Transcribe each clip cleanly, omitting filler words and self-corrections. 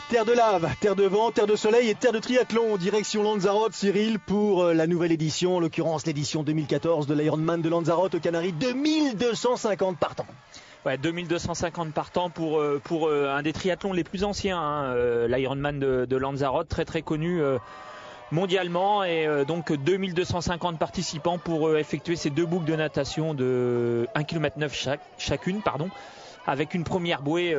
Terre de lave, terre de vent, terre de soleil et terre de triathlon. Direction Lanzarote, Cyril, pour la nouvelle édition, en l'occurrence l'édition 2014 de l'Ironman de Lanzarote aux Canaries. 2250 partants. Ouais, 2250 partants pour un des triathlons les plus anciens, l'Ironman de Lanzarote, très très connu mondialement, et donc 2250 participants pour effectuer ces deux boucles de natation de 1,9 km chacune, avec une première bouée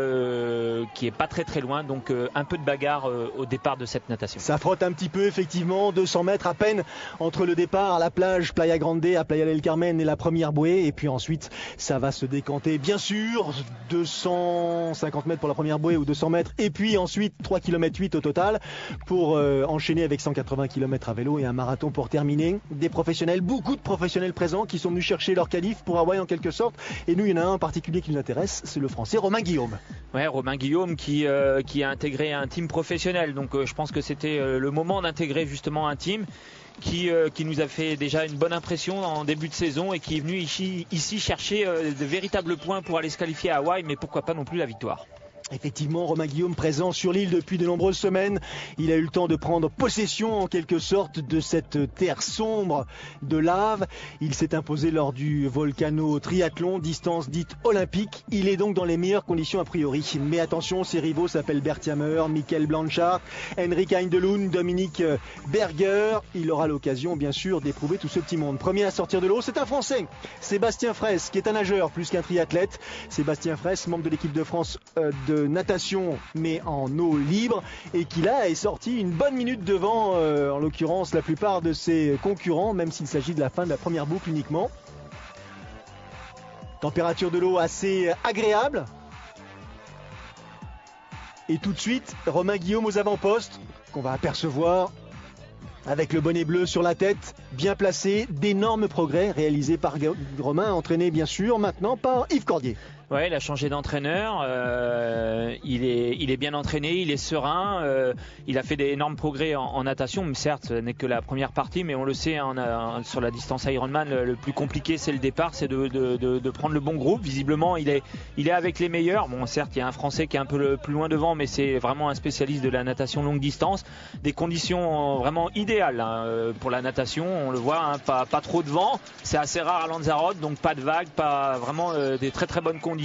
qui est pas très très loin, donc un peu de bagarre au départ de cette natation. Ça frotte un petit peu effectivement, 200 mètres à peine entre le départ à la plage Playa Grande à Playa del Carmen et la première bouée, et puis ensuite ça va se décanter bien sûr, 250 mètres pour la première bouée ou 200 mètres, et puis ensuite 3,8 km au total pour enchaîner avec 180 km à vélo et un marathon pour terminer. Des professionnels, beaucoup de professionnels présents qui sont venus chercher leur qualif pour Hawaï en quelque sorte, et nous il y en a un en particulier qui nous intéresse, c'est le français Romain Guillaume. Ouais, Romain Guillaume qui a intégré un team professionnel, donc je pense que c'était le moment d'intégrer justement un team qui nous a fait déjà une bonne impression en début de saison et qui est venu ici chercher de véritables points pour aller se qualifier à Hawaï, mais pourquoi pas non plus la victoire. Effectivement, Romain Guillaume présent sur l'île depuis de nombreuses semaines. Il a eu le temps de prendre possession en quelque sorte de cette terre sombre de lave. Il s'est imposé lors du Volcano Triathlon, distance dite olympique. Il est donc dans les meilleures conditions a priori. Mais attention, ses rivaux s'appellent Bert Yammer, Michael Blanchard, Henrik Heindelund, Dominique Berger. Il aura l'occasion bien sûr d'éprouver tout ce petit monde. Premier à sortir de l'eau, c'est un Français, Sébastien Fraisse, qui est un nageur plus qu'un triathlète. Sébastien Fraisse, membre de l'équipe de France de natation mais en eau libre, et qui là est sorti une bonne minute devant en l'occurrence la plupart de ses concurrents, même s'il s'agit de la fin de la première boucle uniquement. Température de l'eau assez agréable, et tout de suite Romain Guillaume aux avant-postes qu'on va apercevoir avec le bonnet bleu sur la tête, bien placé, d'énormes progrès réalisés par Romain, entraîné bien sûr maintenant par Yves Cordier. Ouais, il a changé d'entraîneur, il est bien entraîné, il est serein, il a fait d'énormes progrès en natation, mais certes ce n'est que la première partie, mais on le sait, sur la distance Ironman, le plus compliqué c'est le départ, c'est de prendre le bon groupe. Visiblement il est avec les meilleurs. Bon, certes il y a un Français qui est un peu plus loin devant, mais c'est vraiment un spécialiste de la natation longue distance. Des conditions vraiment idéales pour la natation, on le voit, pas trop de vent, c'est assez rare à Lanzarote, donc pas de vagues, pas vraiment des très très bonnes conditions.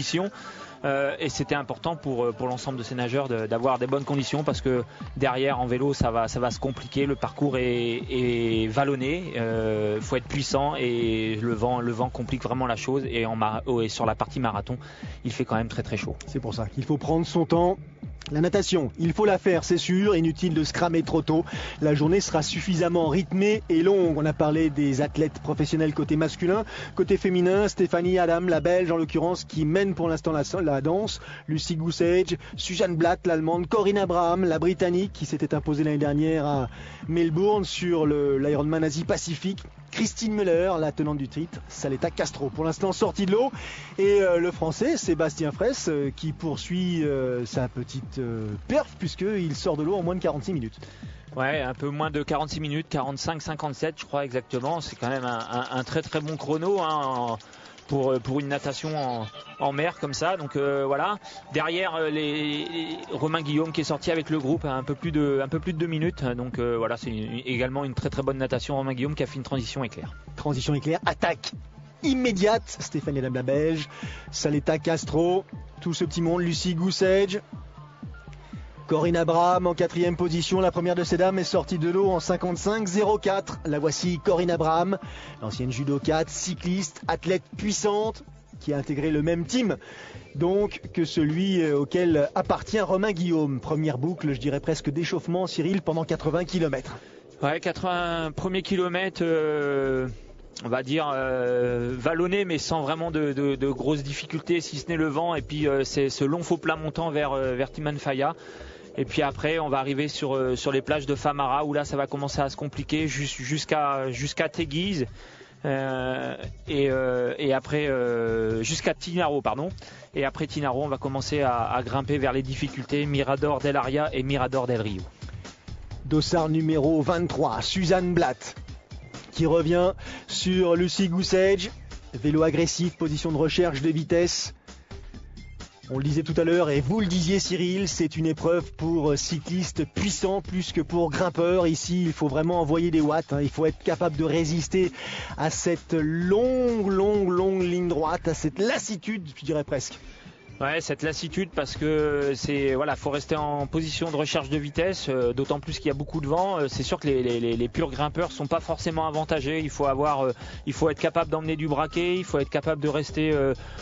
Et c'était important pour l'ensemble de ces nageurs d'avoir des bonnes conditions, parce que derrière en vélo ça va se compliquer, le parcours est vallonné, faut être puissant, et le vent complique vraiment la chose, et sur la partie marathon il fait quand même très très chaud. C'est pour ça qu'il faut prendre son temps. La natation, il faut la faire, c'est sûr, inutile de se cramer trop tôt. La journée sera suffisamment rythmée et longue. On a parlé des athlètes professionnels côté masculin. Côté féminin, Stéphanie Adam, la Belge en l'occurrence, qui mène pour l'instant la danse. Lucy Goosage, Suzanne Blatt, l'Allemande, Corinne Abraham, la Britannique, qui s'était imposée l'année dernière à Melbourne sur l'Ironman Asie-Pacifique. Christine Müller, la tenante du titre, Saletta Castro, pour l'instant sortie de l'eau. Et le Français, Sébastien Fraisse, qui poursuit sa petite perf, puisqu'il sort de l'eau en moins de 46 minutes. Ouais, un peu moins de 46 minutes, 45-57 je crois exactement. C'est quand même un très très bon chrono pour une natation en mer comme ça. Donc voilà. Derrière Romain Guillaume qui est sorti avec le groupe à un peu plus de 2 minutes. Donc voilà, c'est également une très très bonne natation. Romain Guillaume qui a fait une transition éclair. Transition éclair, attaque immédiate. Stéphanie Adam la Belge, Saletta Castro, tout ce petit monde, Lucy Goosage, Corinne Abraham en 4e position. La première de ces dames est sortie de l'eau en 55-04. La voici, Corinne Abraham, l'ancienne judokate, cycliste, athlète puissante, qui a intégré le même team donc que celui auquel appartient Romain Guillaume. Première boucle, je dirais presque d'échauffement, Cyril, pendant 80 km. Ouais, 80 premiers kilomètres, on va dire vallonné, mais sans vraiment de grosses difficultés, si ce n'est le vent, et puis c'est ce long faux plat montant vers Timanfaya. Et puis après on va arriver sur les plages de Famara, où là ça va commencer à se compliquer jusqu'à Teguise, et après jusqu'à Tinaro, et après Tinaro on va commencer à grimper vers les difficultés Mirador del Aria et Mirador del Rio. Dossard numéro 23, Suzanne Blatt, qui revient sur Lucy Goosage. Vélo agressif, position de recherche de vitesse. On le disait tout à l'heure et vous le disiez Cyril, c'est une épreuve pour cyclistes puissants plus que pour grimpeurs. Ici, il faut vraiment envoyer des watts, hein. Il faut être capable de résister à cette longue ligne droite, à cette lassitude, je dirais presque. Ouais, cette lassitude parce que faut rester en position de recherche de vitesse, d'autant plus qu'il y a beaucoup de vent. C'est sûr que les purs grimpeurs sont pas forcément avantagés. Il faut être capable d'emmener du braquet, il faut être capable de rester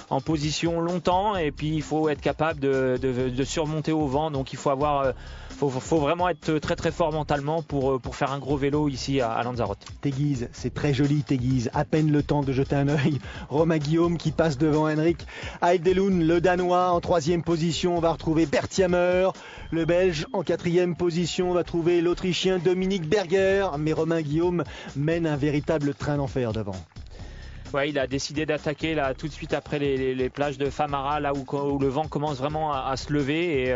en position longtemps, et puis il faut être capable de surmonter au vent. Donc il faut vraiment être très très fort mentalement pour faire un gros vélo ici à Lanzarote. Teguise, c'est très joli Teguise, à peine le temps de jeter un œil. Romain Guillaume qui passe devant Henrik Heidelund, le Danois en 3e position. On va retrouver Bert Jammer, le Belge en 4e position. On va trouver l'Autrichien Dominique Berger, mais Romain Guillaume mène un véritable train d'enfer devant. Ouais, il a décidé d'attaquer là tout de suite après les plages de Famara, là où le vent commence vraiment à se lever,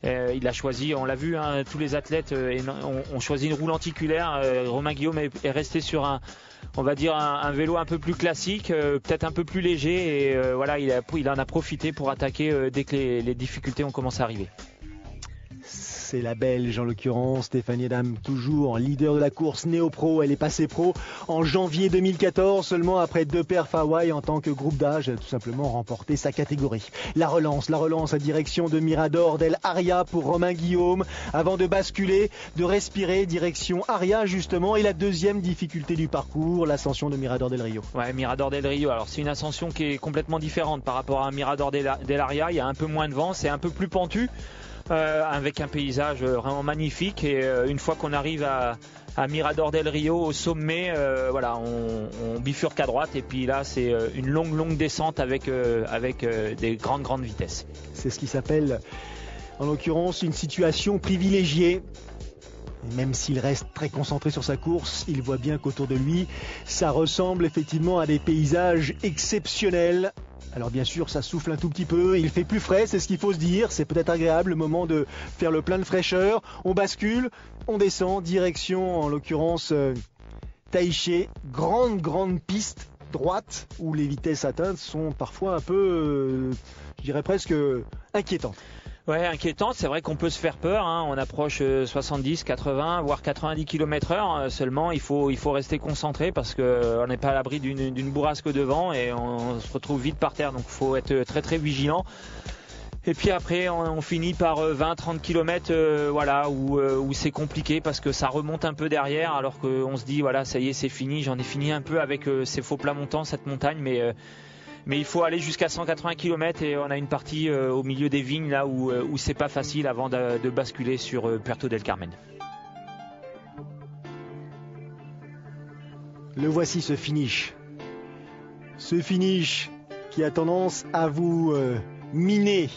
et il a choisi, on l'a vu, hein, tous les athlètes ont choisi une roue lenticulaire. Romain Guillaume est resté sur un vélo un peu plus classique, peut-être un peu plus léger, et il en a profité pour attaquer dès que les difficultés ont commencé à arriver. C'est la Belge en l'occurrence, Stéphanie Adam, toujours leader de la course néo-pro. Elle est passée pro en janvier 2014, seulement après 2 perfs Hawaï en tant que groupe d'âge. Elle a tout simplement remporté sa catégorie. La relance à direction de Mirador del Aria pour Romain Guillaume, avant de basculer, de respirer, direction Aria justement. Et la 2e difficulté du parcours, l'ascension de Mirador del Rio. Ouais, Mirador del Rio, alors c'est une ascension qui est complètement différente par rapport à Mirador del Aria. Il y a un peu moins de vent, c'est un peu plus pentu. Avec un paysage vraiment magnifique, et une fois qu'on arrive à Mirador del Rio au sommet, on bifurque à droite, et puis là c'est une longue descente avec des grandes vitesses. C'est ce qui s'appelle en l'occurrence une situation privilégiée. Même s'il reste très concentré sur sa course, il voit bien qu'autour de lui ça ressemble effectivement à des paysages exceptionnels. Alors bien sûr ça souffle un tout petit peu, il fait plus frais, c'est ce qu'il faut se dire, c'est peut-être agréable, le moment de faire le plein de fraîcheur. On bascule, on descend, direction en l'occurrence Taïché, grande piste droite où les vitesses atteintes sont parfois un peu, je dirais presque inquiétantes. Ouais, inquiétant, c'est vrai qu'on peut se faire peur, hein. On approche 70, 80, voire 90 km/h. Seulement, il faut rester concentré parce qu'on n'est pas à l'abri d'une bourrasque de vent et on se retrouve vite par terre. Donc, il faut être très très vigilant. Et puis après, on finit par 20-30 km où c'est compliqué parce que ça remonte un peu derrière, alors qu'on se dit, voilà, ça y est, c'est fini. J'en ai fini un peu avec ces faux plats montants, cette montagne, mais il faut aller jusqu'à 180 km et on a une partie au milieu des vignes là où c'est pas facile avant de basculer sur Puerto del Carmen. Le voici ce finish. Ce finish qui a tendance à vous miner,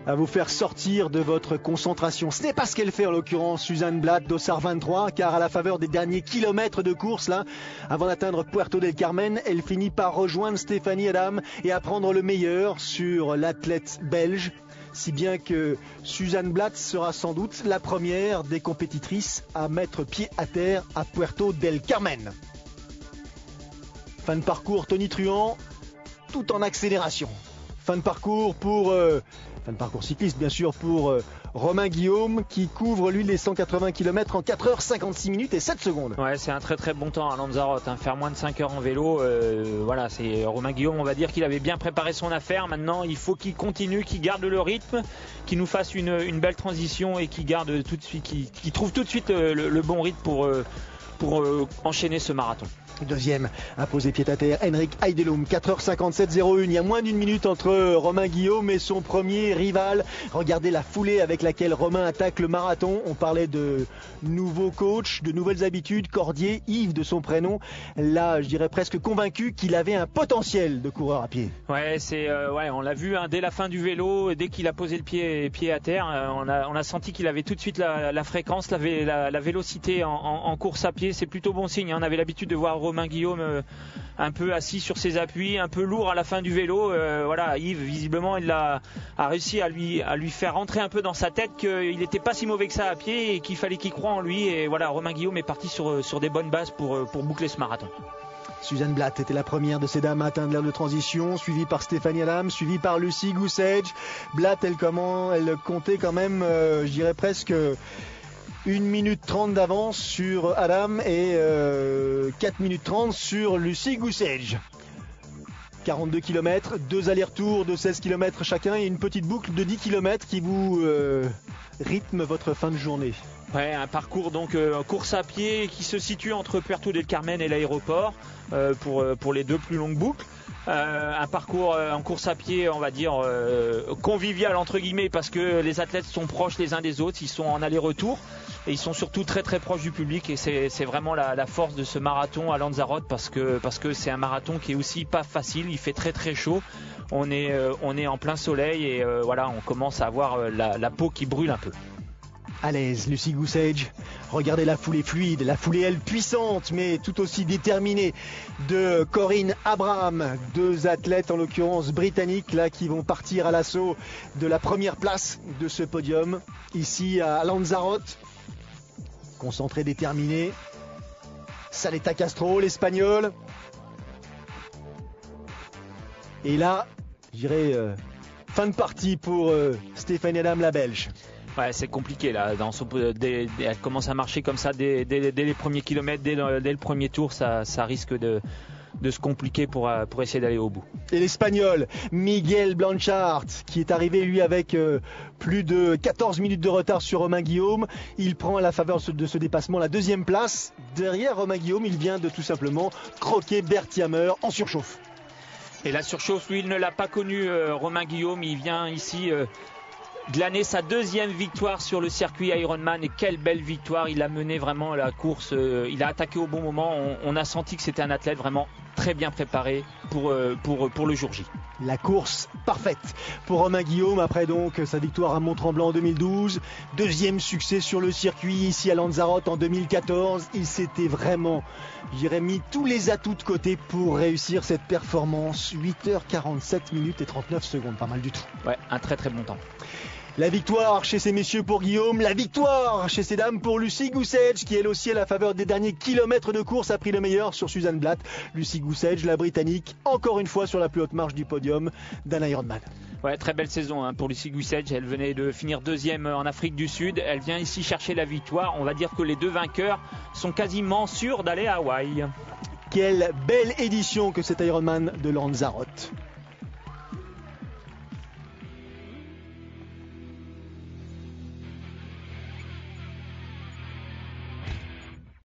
à vous faire sortir de votre concentration. Ce n'est pas ce qu'elle fait en l'occurrence Suzanne Blatt d'Ossar 23, car à la faveur des derniers kilomètres de course là, avant d'atteindre Puerto del Carmen, elle finit par rejoindre Stéphanie Adam et à prendre le meilleur sur l'athlète belge, si bien que Suzanne Blatt sera sans doute la première des compétitrices à mettre pied à terre à Puerto del Carmen. Fin de parcours tonitruant, tout en accélération. Fin de parcours cycliste bien sûr pour Romain Guillaume qui couvre lui les 180 km en 4h56 minutes et 7 secondes. Ouais, c'est un très très bon temps à Lanzarote, hein. Faire moins de 5 heures en vélo, c'est Romain Guillaume, on va dire qu'il avait bien préparé son affaire. Maintenant il faut qu'il continue, qu'il garde le rythme, qu'il nous fasse une belle transition et qu'il garde tout de suite, qu'il trouve tout de suite le bon rythme pour enchaîner ce marathon. Deuxième à poser pied à terre, Henrik Heidelund, 4h57.01. Il y a moins d'une minute entre Romain Guillaume et son premier rival. Regardez la foulée avec laquelle Romain attaque le marathon. On parlait de nouveaux coachs, de nouvelles habitudes. Cordier, Yves de son prénom, là je dirais presque convaincu qu'il avait un potentiel de coureur à pied. Ouais, on l'a vu dès la fin du vélo, dès qu'il a posé le pied à terre, on a senti qu'il avait tout de suite la fréquence, la vélocité en course à pied. C'est plutôt bon signe, hein. On avait l'habitude de voir Romain Guillaume un peu assis sur ses appuis, un peu lourd à la fin du vélo. Yves visiblement il a réussi à lui faire rentrer un peu dans sa tête qu'il n'était pas si mauvais que ça à pied et qu'il fallait qu'il croie en lui. Et voilà, Romain Guillaume est parti sur des bonnes bases pour boucler ce marathon. Suzanne Blatt était la première de ces dames à atteindre l'aire de transition, suivie par Stéphanie Adam, suivie par Lucy Goosage. Blatt, elle comptait quand même, je dirais presque 1 minute 30 d'avance sur Adam et 4 minutes 30 sur Lucy Goosage. 42 km, 2 allers-retours de 16 km chacun et une petite boucle de 10 km qui vous rythme votre fin de journée. Ouais, un parcours donc course à pied qui se situe entre Puerto del Carmen et l'aéroport pour les 2 plus longues boucles. Un parcours en course à pied, on va dire convivial entre guillemets, parce que les athlètes sont proches les uns des autres, ils sont en aller-retour et ils sont surtout très très proches du public, et c'est vraiment la force de ce marathon à Lanzarote, parce que c'est un marathon qui est aussi pas facile, il fait très très chaud, on est en plein soleil et voilà, on commence à avoir la peau qui brûle un peu. À l'aise, Lucy Goosage. Regardez la foulée fluide, la foulée elle puissante mais tout aussi déterminée de Corinne Abraham. 2 athlètes en l'occurrence britanniques là qui vont partir à l'assaut de la première place de ce podium ici à Lanzarote. Concentré, déterminé. Saleta Castro, l'Espagnol. Et là, je dirais fin de partie pour Stéphanie Adam, la Belge. Ouais, c'est compliqué là. Elle commence à marcher comme ça dès les premiers kilomètres, dès le premier tour, ça risque de se compliquer pour essayer d'aller au bout. Et l'Espagnol Miguel Blanchard qui est arrivé lui avec plus de 14 minutes de retard sur Romain Guillaume. Il prend à la faveur de ce dépassement la 2e place. Derrière Romain Guillaume, il vient de tout simplement croquer Bert Yammer en surchauffe. Et la surchauffe, lui, il ne l'a pas connu, Romain Guillaume. Il vient ici glaner sa 2e victoire sur le circuit Ironman, et quelle belle victoire. Il a mené vraiment la course, il a attaqué au bon moment, on a senti que c'était un athlète vraiment très bien préparé pour le jour J. La course parfaite pour Romain Guillaume après donc sa victoire à Mont-Tremblant en 2012, 2e succès sur le circuit ici à Lanzarote en 2014. Il s'était vraiment, mis tous les atouts de côté pour réussir cette performance. 8h47 minutes et 39 secondes, pas mal du tout. Ouais, un très très bon temps. La victoire chez ces messieurs pour Guillaume, la victoire chez ces dames pour Lucy Goosage qui elle aussi à la faveur des derniers kilomètres de course a pris le meilleur sur Suzanne Blatt. Lucy Goosage, la Britannique, encore une fois sur la plus haute marche du podium d'un Ironman. Ouais, très belle saison pour Lucy Goosage. Elle venait de finir 2e en Afrique du Sud. Elle vient ici chercher la victoire. On va dire que les 2 vainqueurs sont quasiment sûrs d'aller à Hawaï. Quelle belle édition que cet Ironman de Lanzarote.